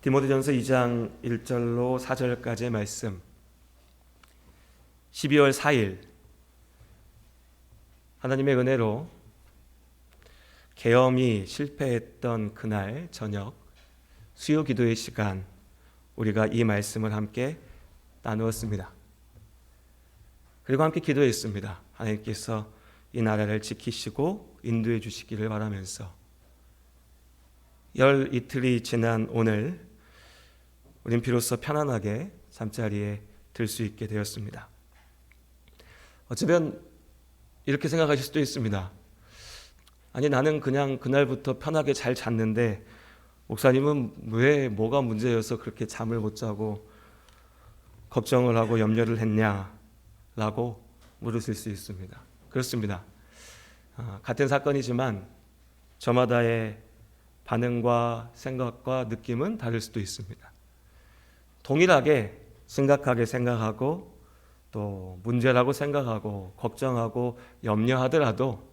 디모데전서 2장 1절로 4절까지의 말씀. 12월 4일 하나님의 은혜로 계엄이 실패했던 그날 저녁 수요 기도의 시간, 우리가 이 말씀을 함께 나누었습니다. 그리고 함께 기도했습니다. 하나님께서 이 나라를 지키시고 인도해 주시기를 바라면서 열 이틀이 지난 오늘 우린 비로소 편안하게 잠자리에 들 수 있게 되었습니다. 어쩌면 이렇게 생각하실 수도 있습니다. 아니, 나는 그냥 그날부터 편하게 잘 잤는데 목사님은 왜 뭐가 문제여서 그렇게 잠을 못 자고 걱정을 하고 염려를 했냐라고 물으실 수 있습니다. 그렇습니다. 같은 사건이지만 저마다의 반응과 생각과 느낌은 다를 수도 있습니다. 동일하게 심각하게 생각하고 또 문제라고 생각하고 걱정하고 염려하더라도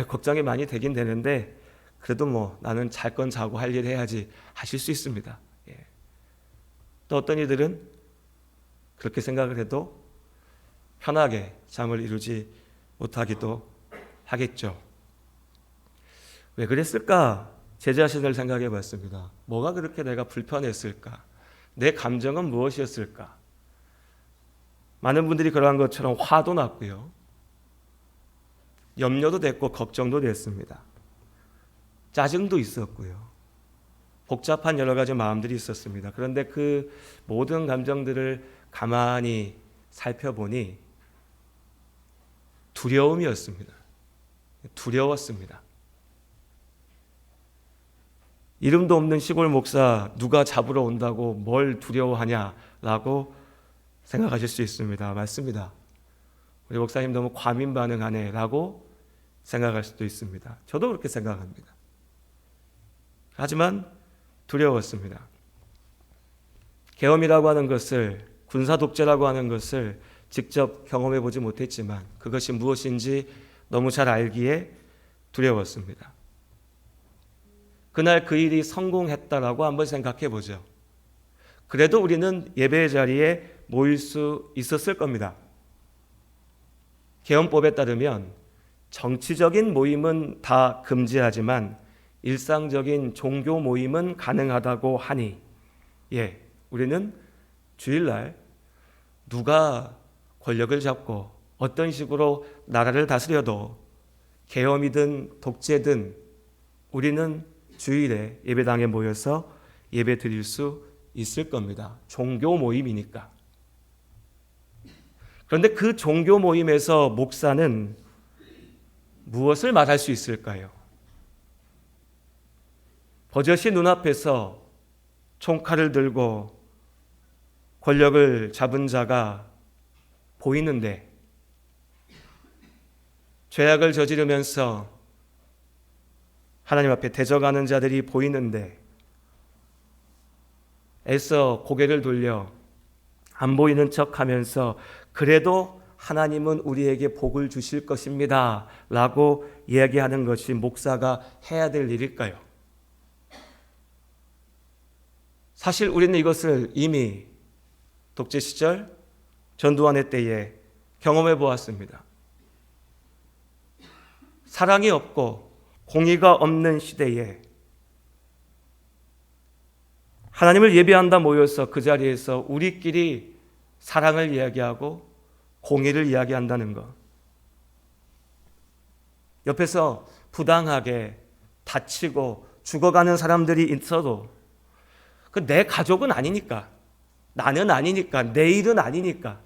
걱정이 많이 되긴 되는데 그래도 뭐 나는 잘 건 자고 할 일 해야지 하실 수 있습니다. 또 어떤 이들은 그렇게 생각을 해도 편하게 잠을 이루지 못하기도 하겠죠. 왜 그랬을까? 제 자신을 생각해 봤습니다. 뭐가 그렇게 내가 불편했을까? 내 감정은 무엇이었을까? 많은 분들이 그러한 것처럼 화도 났고요, 염려도 됐고 걱정도 됐습니다. 짜증도 있었고요, 복잡한 여러 가지 마음들이 있었습니다. 그런데 그 모든 감정들을 가만히 살펴보니 두려움이었습니다. 두려웠습니다. 이름도 없는 시골 목사 누가 잡으러 온다고 뭘 두려워하냐라고 생각하실 수 있습니다. 맞습니다. 우리 목사님 너무 과민 반응하네 라고 생각할 수도 있습니다. 저도 그렇게 생각합니다. 하지만 두려웠습니다. 계엄이라고 하는 것을, 군사 독재라고 하는 것을 직접 경험해 보지 못했지만 그것이 무엇인지 너무 잘 알기에 두려웠습니다. 그날 그 일이 성공했다라고 한번 생각해 보죠. 그래도 우리는 예배의 자리에 모일 수 있었을 겁니다. 계엄법에 따르면 정치적인 모임은 다 금지하지만 일상적인 종교 모임은 가능하다고 하니, 우리는 주일날 누가 권력을 잡고 어떤 식으로 나라를 다스려도 계엄이든 독재든 우리는 주일에 예배당에 모여서 예배 드릴 수 있을 겁니다. 종교 모임이니까. 그런데 그 종교 모임에서 목사는 무엇을 말할 수 있을까요? 버젓이 눈앞에서 총칼을 들고 권력을 잡은 자가 보이는데, 죄악을 저지르면서 하나님 앞에 대적하는 자들이 보이는데 애써 고개를 돌려 안 보이는 척하면서 그래도 하나님은 우리에게 복을 주실 것입니다 라고 이야기하는 것이 목사가 해야 될 일일까요? 사실 우리는 이것을 이미 독재 시절 전두환의 때에 경험해 보았습니다. 사랑이 없고 공의가 없는 시대에 하나님을 예배한다 모여서 그 자리에서 우리끼리 사랑을 이야기하고 공의를 이야기한다는 것, 옆에서 부당하게 다치고 죽어가는 사람들이 있어도 그 내 가족은 아니니까, 나는 아니니까, 내 일은 아니니까,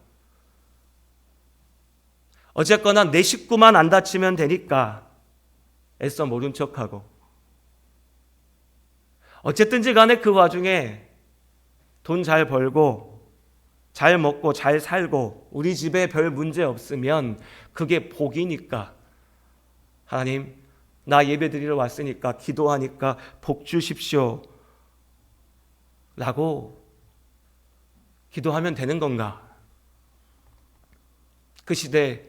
어쨌거나 내 식구만 안 다치면 되니까 애써 모른 척하고, 어쨌든지 간에 그 와중에 돈 잘 벌고 잘 먹고 잘 살고 우리 집에 별 문제 없으면 그게 복이니까, 하나님 나 예배 드리러 왔으니까 기도하니까 복 주십시오 라고 기도하면 되는 건가? 그 시대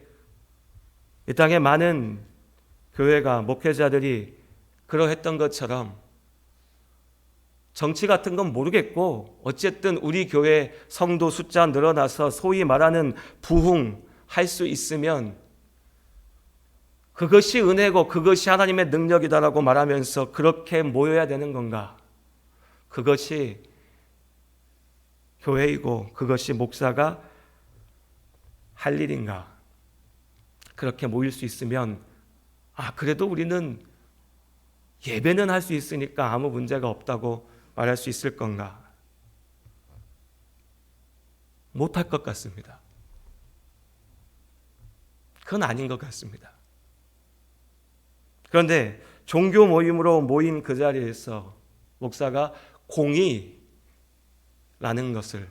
이 땅에 많은 교회가, 목회자들이 그러했던 것처럼 정치 같은 건 모르겠고 어쨌든 우리 교회 성도 숫자 늘어나서 소위 말하는 부흥할 수 있으면 그것이 은혜고 그것이 하나님의 능력이다라고 말하면서 그렇게 모여야 되는 건가? 그것이 교회이고 그것이 목사가 할 일인가? 그렇게 모일 수 있으면 그래도 우리는 예배는 할 수 있으니까 아무 문제가 없다고 말할 수 있을 건가? 못할 것 같습니다. 그건 아닌 것 같습니다. 그런데 종교 모임으로 모인 그 자리에서 목사가 공의라는 것을,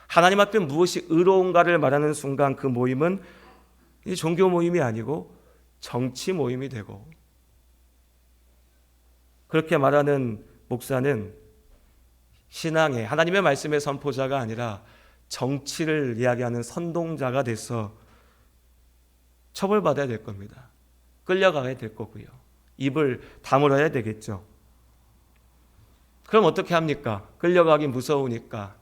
하나님 앞에 무엇이 의로운가를 말하는 순간 그 모임은 종교 모임이 아니고 정치 모임이 되고, 그렇게 말하는 목사는 신앙의 하나님의 말씀의 선포자가 아니라 정치를 이야기하는 선동자가 돼서 처벌받아야 될 겁니다. 끌려가야 될 거고요. 입을 다물어야 되겠죠. 그럼 어떻게 합니까? 끌려가기 무서우니까,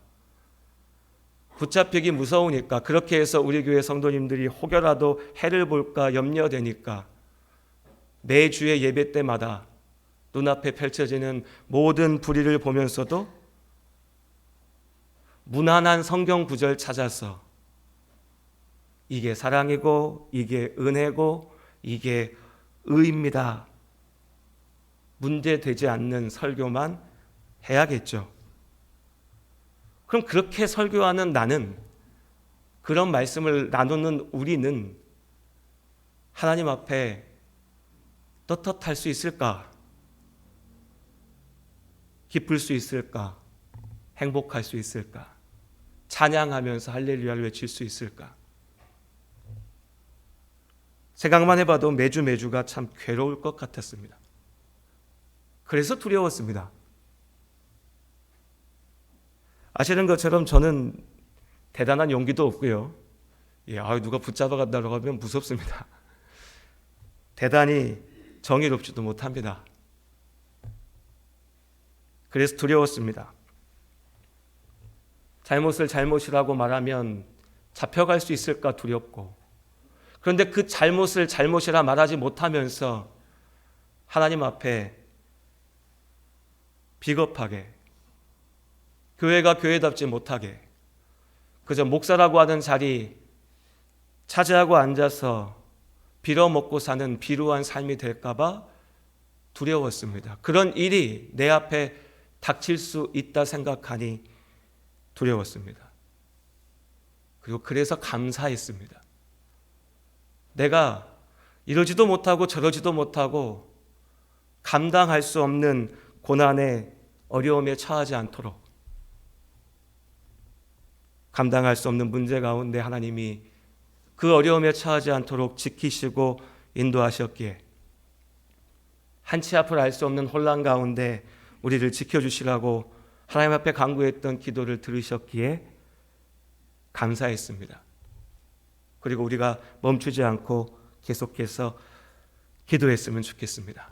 붙잡히기 무서우니까, 그렇게 해서 우리 교회 성도님들이 혹여라도 해를 볼까 염려되니까 매주의 예배 때마다 눈앞에 펼쳐지는 모든 불의를 보면서도 무난한 성경 구절 찾아서 이게 사랑이고 이게 은혜고 이게 의입니다, 문제되지 않는 설교만 해야겠죠. 그럼 그렇게 설교하는 나는, 그런 말씀을 나누는 우리는 하나님 앞에 떳떳할 수 있을까? 기쁠 수 있을까? 행복할 수 있을까? 찬양하면서 할렐루야를 외칠 수 있을까? 생각만 해봐도 매주가 참 괴로울 것 같았습니다. 그래서 두려웠습니다. 아시는 것처럼 저는 대단한 용기도 없고요. 누가 붙잡아 간다고 하면 무섭습니다. 대단히 정의롭지도 못합니다. 그래서 두려웠습니다. 잘못을 잘못이라고 말하면 잡혀갈 수 있을까 두렵고, 그런데 그 잘못을 잘못이라 말하지 못하면서 하나님 앞에 비겁하게, 교회가 교회답지 못하게 그저 목사라고 하는 자리 차지하고 앉아서 빌어먹고 사는 비루한 삶이 될까 봐 두려웠습니다. 그런 일이 내 앞에 닥칠 수 있다 생각하니 두려웠습니다. 그리고 그래서 감사했습니다. 내가 이러지도 못하고 저러지도 못하고 감당할 수 없는 고난에 어려움에 처하지 않도록, 감당할 수 없는 문제 가운데 하나님이 그 어려움에 처하지 않도록 지키시고 인도하셨기에, 한치 앞을 알 수 없는 혼란 가운데 우리를 지켜주시라고 하나님 앞에 간구했던 기도를 들으셨기에 감사했습니다. 그리고 우리가 멈추지 않고 계속해서 기도했으면 좋겠습니다.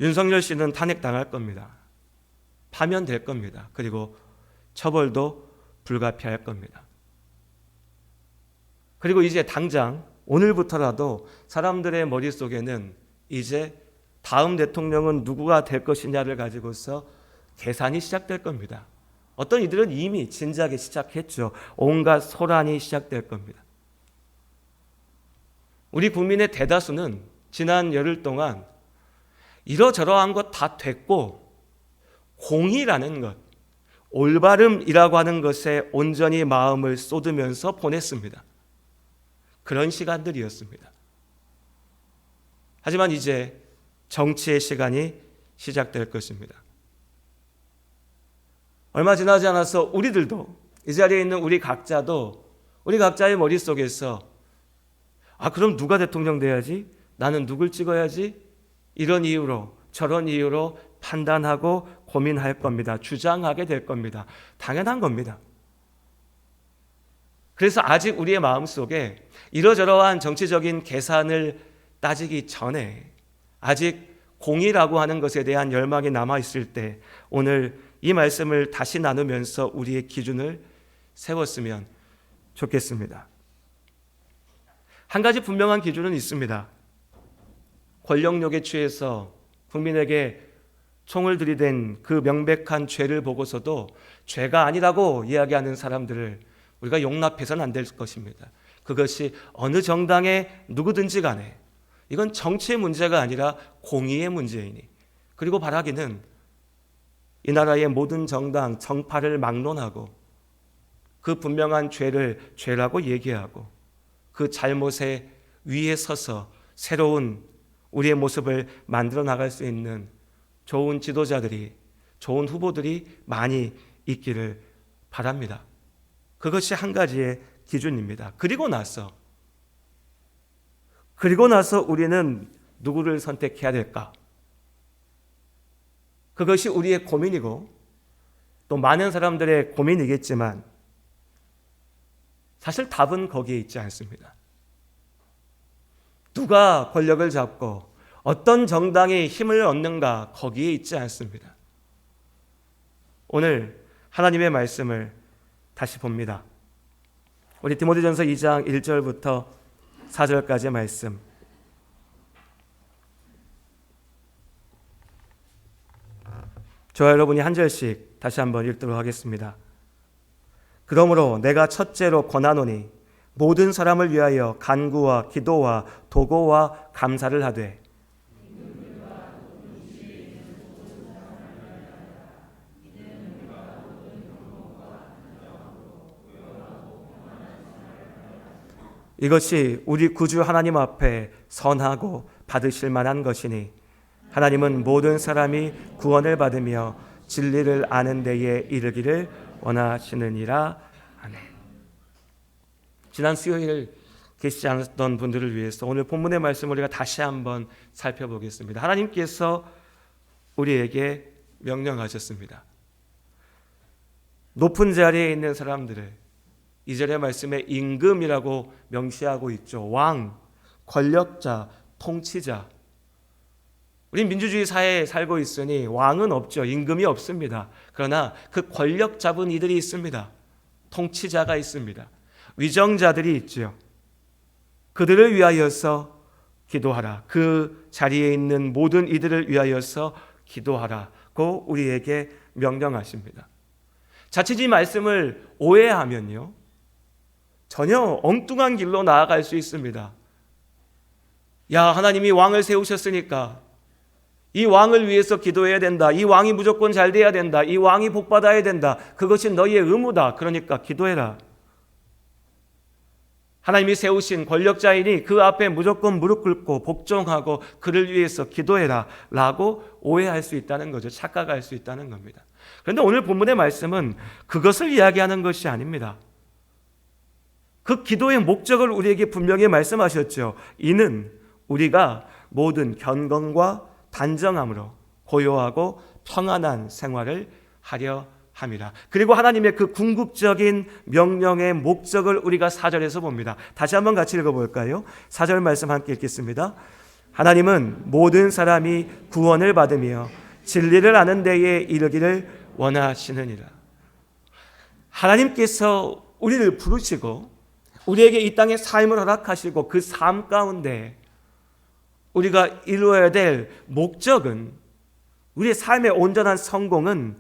윤석열 씨는 탄핵당할 겁니다. 파면될 겁니다. 그리고 처벌도 불가피할 겁니다. 그리고 이제 당장 오늘부터라도 사람들의 머릿속에는 이제 다음 대통령은 누구가 될 것이냐를 가지고서 계산이 시작될 겁니다. 어떤 이들은 이미 진작에 시작했죠. 온갖 소란이 시작될 겁니다. 우리 국민의 대다수는 지난 열흘 동안 이러저러한 것 다 됐고 공의라는 것, 올바름이라고 하는 것에 온전히 마음을 쏟으면서 보냈습니다. 그런 시간들이었습니다. 하지만 이제 정치의 시간이 시작될 것입니다. 얼마 지나지 않아서 우리들도, 이 자리에 있는 우리 각자도 우리 각자의 머릿속에서 그럼 누가 대통령 돼야지? 나는 누굴 찍어야지? 이런 이유로 저런 이유로 판단하고 고민할 겁니다. 주장하게 될 겁니다. 당연한 겁니다. 그래서 아직 우리의 마음속에 이러저러한 정치적인 계산을 따지기 전에, 아직 공의라고 하는 것에 대한 열망이 남아있을 때 오늘 이 말씀을 다시 나누면서 우리의 기준을 세웠으면 좋겠습니다. 한 가지 분명한 기준은 있습니다. 권력욕에 취해서 국민에게 총을 들이댄 그 명백한 죄를 보고서도 죄가 아니라고 이야기하는 사람들을 우리가 용납해서는 안 될 것입니다. 그것이 어느 정당의 누구든지 간에 이건 정치의 문제가 아니라 공의의 문제이니, 그리고 바라기는 이 나라의 모든 정당, 정파를 막론하고 그 분명한 죄를 죄라고 얘기하고 그 잘못에 위에 서서 새로운 우리의 모습을 만들어 나갈 수 있는 좋은 지도자들이, 좋은 후보들이 많이 있기를 바랍니다. 그것이 한 가지의 기준입니다. 그리고 나서 우리는 누구를 선택해야 될까? 그것이 우리의 고민이고 또 많은 사람들의 고민이겠지만 사실 답은 거기에 있지 않습니다. 누가 권력을 잡고 어떤 정당이 힘을 얻는가 거기에 있지 않습니다. 오늘 하나님의 말씀을 다시 봅니다. 우리 디모데전서 2장 1절부터 4절까지의 말씀. 저와 여러분이 한 절씩 다시 한번 읽도록 하겠습니다. 그러므로 내가 첫째로 권하노니 모든 사람을 위하여 간구와 기도와 도고와 감사를 하되 이것이 우리 구주 하나님 앞에 선하고 받으실 만한 것이니 하나님은 모든 사람이 구원을 받으며 진리를 아는 데에 이르기를 원하시느니라. 아멘. 지난 수요일 계시지 않았던 분들을 위해서 오늘 본문의 말씀을 우리가 다시 한번 살펴보겠습니다. 하나님께서 우리에게 명령하셨습니다. 높은 자리에 있는 사람들을 2절의 말씀에 임금이라고 명시하고 있죠. 왕, 권력자, 통치자. 우리 민주주의 사회에 살고 있으니 왕은 없죠. 임금이 없습니다. 그러나 그 권력 잡은 이들이 있습니다. 통치자가 있습니다. 위정자들이 있죠. 그들을 위하여서 기도하라. 그 자리에 있는 모든 이들을 위하여서 기도하라고 우리에게 명령하십니다. 자칫 이 말씀을 오해하면요, 전혀 엉뚱한 길로 나아갈 수 있습니다. 야, 하나님이 왕을 세우셨으니까 이 왕을 위해서 기도해야 된다. 이 왕이 무조건 잘 돼야 된다. 이 왕이 복받아야 된다. 그것이 너희의 의무다. 그러니까 기도해라. 하나님이 세우신 권력자이니 그 앞에 무조건 무릎 꿇고 복종하고 그를 위해서 기도해라 라고 오해할 수 있다는 거죠. 착각할 수 있다는 겁니다. 그런데 오늘 본문의 말씀은 그것을 이야기하는 것이 아닙니다. 그 기도의 목적을 우리에게 분명히 말씀하셨죠. 이는 우리가 모든 견건과 단정함으로 고요하고 평안한 생활을 하려 함이라. 그리고 하나님의 그 궁극적인 명령의 목적을 우리가 4절에서 봅니다. 다시 한번 같이 읽어볼까요? 4절 말씀 함께 읽겠습니다. 하나님은 모든 사람이 구원을 받으며 진리를 아는 데에 이르기를 원하시느니라. 하나님께서 우리를 부르시고 우리에게 이 땅에 삶을 허락하시고 그 삶 가운데 우리가 이루어야 될 목적은, 우리의 삶의 온전한 성공은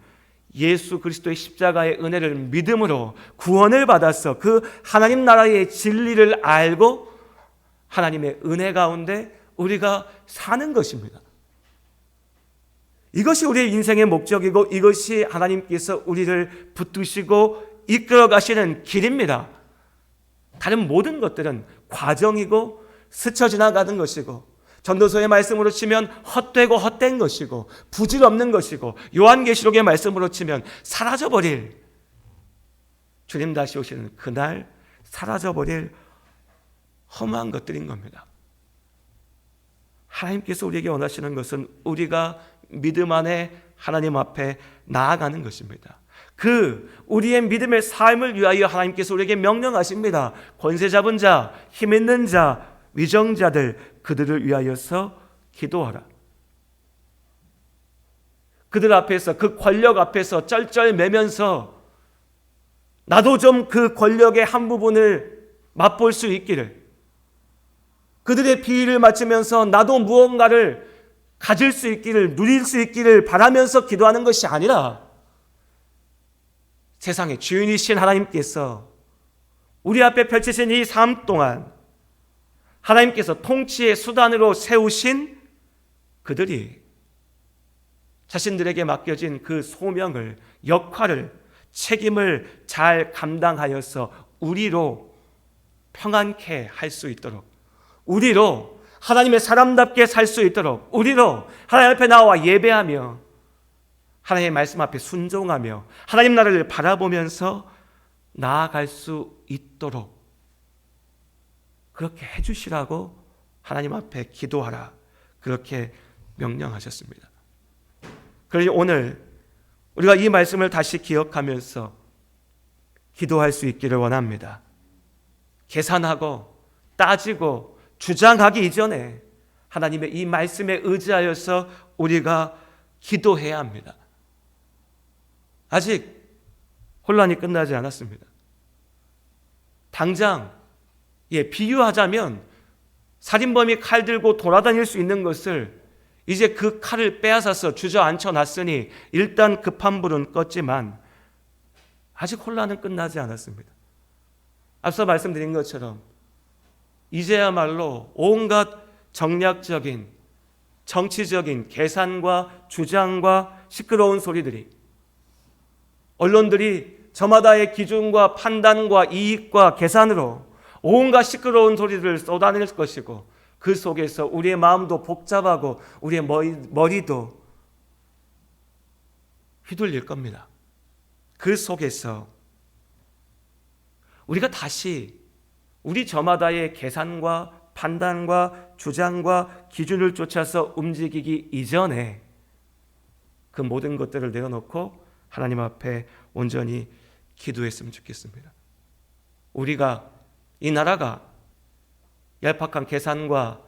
예수 그리스도의 십자가의 은혜를 믿음으로 구원을 받아서 그 하나님 나라의 진리를 알고 하나님의 은혜 가운데 우리가 사는 것입니다. 이것이 우리의 인생의 목적이고 이것이 하나님께서 우리를 붙드시고 이끌어 가시는 길입니다. 다른 모든 것들은 과정이고 스쳐 지나가는 것이고 전도서의 말씀으로 치면 헛되고 헛된 것이고 부질없는 것이고 요한계시록의 말씀으로 치면 사라져버릴, 주님 다시 오시는 그날 사라져버릴 험한 것들인 겁니다. 하나님께서 우리에게 원하시는 것은 우리가 믿음 안에 하나님 앞에 나아가는 것입니다. 그 우리의 믿음의 삶을 위하여 하나님께서 우리에게 명령하십니다. 권세 잡은 자, 힘 있는 자, 위정자들, 그들을 위하여서 기도하라. 그들 앞에서, 그 권력 앞에서 쩔쩔매면서 나도 좀 그 권력의 한 부분을 맛볼 수 있기를, 그들의 비위를 맞추면서 나도 무언가를 가질 수 있기를, 누릴 수 있기를 바라면서 기도하는 것이 아니라 세상의 주인이신 하나님께서 우리 앞에 펼치신 이 삶 동안 하나님께서 통치의 수단으로 세우신 그들이 자신들에게 맡겨진 그 소명을, 역할을, 책임을 잘 감당하여서 우리로 평안케 할 수 있도록, 우리로 하나님의 사람답게 살 수 있도록, 우리로 하나님 앞에 나와 예배하며 하나님의 말씀 앞에 순종하며 하나님 나라를 바라보면서 나아갈 수 있도록 그렇게 해주시라고 하나님 앞에 기도하라, 그렇게 명령하셨습니다. 그러니 오늘 우리가 이 말씀을 다시 기억하면서 기도할 수 있기를 원합니다. 계산하고 따지고 주장하기 이전에 하나님의 이 말씀에 의지하여서 우리가 기도해야 합니다. 아직 혼란이 끝나지 않았습니다. 당장 비유하자면 살인범이 칼 들고 돌아다닐 수 있는 것을 이제 그 칼을 빼앗아서 주저앉혀 놨으니 일단 급한 불은 껐지만 아직 혼란은 끝나지 않았습니다. 앞서 말씀드린 것처럼 이제야말로 온갖 정략적인, 정치적인 계산과 주장과 시끄러운 소리들이, 언론들이 저마다의 기준과 판단과 이익과 계산으로 온갖 시끄러운 소리를 쏟아낼 것이고, 그 속에서 우리의 마음도 복잡하고 우리의 머리도 휘둘릴 겁니다. 그 속에서 우리가 다시 우리 저마다의 계산과 판단과 주장과 기준을 쫓아서 움직이기 이전에 그 모든 것들을 내어놓고 하나님 앞에 온전히 기도했으면 좋겠습니다. 우리가, 이 나라가 얄팍한 계산과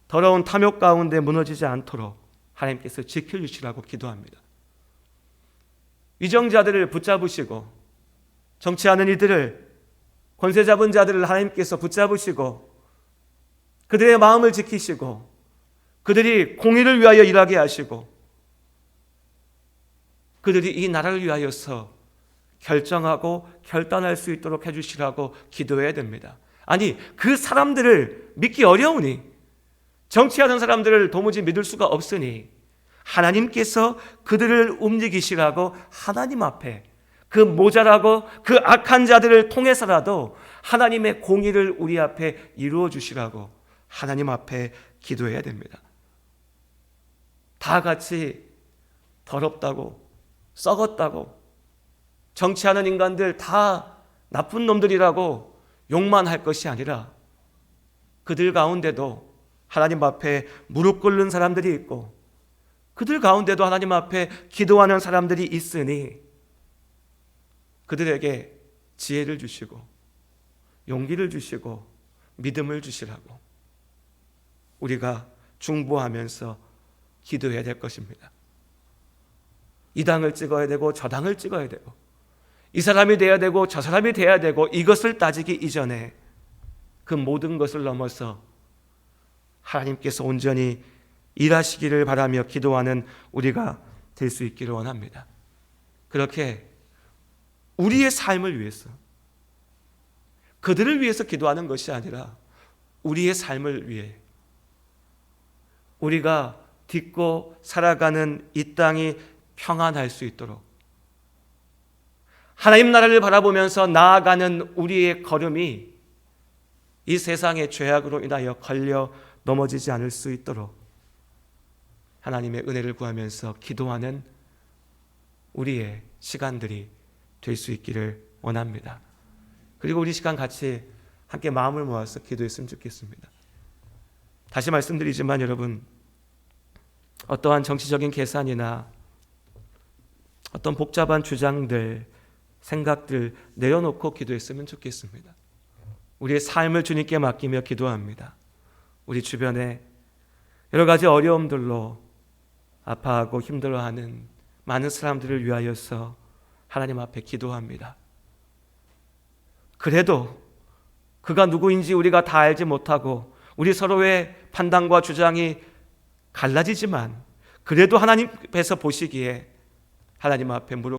더러운 탐욕 가운데 무너지지 않도록 하나님께서 지켜주시라고 기도합니다. 위정자들을 붙잡으시고, 정치하는 이들을, 권세 잡은 자들을 하나님께서 붙잡으시고 그들의 마음을 지키시고 그들이 공의를 위하여 일하게 하시고 그들이 이 나라를 위하여서 결정하고 결단할 수 있도록 해주시라고 기도해야 됩니다. 아니, 그 사람들을 믿기 어려우니, 정치하는 사람들을 도무지 믿을 수가 없으니 하나님께서 그들을 움직이시라고 하나님 앞에, 그 모자라고 그 악한 자들을 통해서라도 하나님의 공의를 우리 앞에 이루어 주시라고 하나님 앞에 기도해야 됩니다. 다 같이 더럽다고, 썩었다고, 정치하는 인간들 다 나쁜 놈들이라고 욕만 할 것이 아니라 그들 가운데도 하나님 앞에 무릎 꿇는 사람들이 있고 그들 가운데도 하나님 앞에 기도하는 사람들이 있으니 그들에게 지혜를 주시고 용기를 주시고 믿음을 주시라고 우리가 중보하면서 기도해야 될 것입니다. 이 당을 찍어야 되고 저 당을 찍어야 되고 이 사람이 돼야 되고 저 사람이 돼야 되고, 이것을 따지기 이전에 그 모든 것을 넘어서 하나님께서 온전히 일하시기를 바라며 기도하는 우리가 될 수 있기를 원합니다. 그렇게 우리의 삶을 위해서, 그들을 위해서 기도하는 것이 아니라 우리의 삶을 위해, 우리가 딛고 살아가는 이 땅이 평안할 수 있도록 하나님 나라를 바라보면서 나아가는 우리의 걸음이 이 세상의 죄악으로 인하여 걸려 넘어지지 않을 수 있도록 하나님의 은혜를 구하면서 기도하는 우리의 시간들이 될 수 있기를 원합니다. 그리고 우리 시간 같이 함께 마음을 모아서 기도했으면 좋겠습니다. 다시 말씀드리지만 여러분, 어떠한 정치적인 계산이나 어떤 복잡한 주장들, 생각들 내려놓고 기도했으면 좋겠습니다. 우리의 삶을 주님께 맡기며 기도합니다. 우리 주변에 여러 가지 어려움들로 아파하고 힘들어하는 많은 사람들을 위하여서 하나님 앞에 기도합니다. 그래도 그가 누구인지 우리가 다 알지 못하고 우리 서로의 판단과 주장이 갈라지지만 그래도 하나님께서 보시기에 하나님 앞에 무릎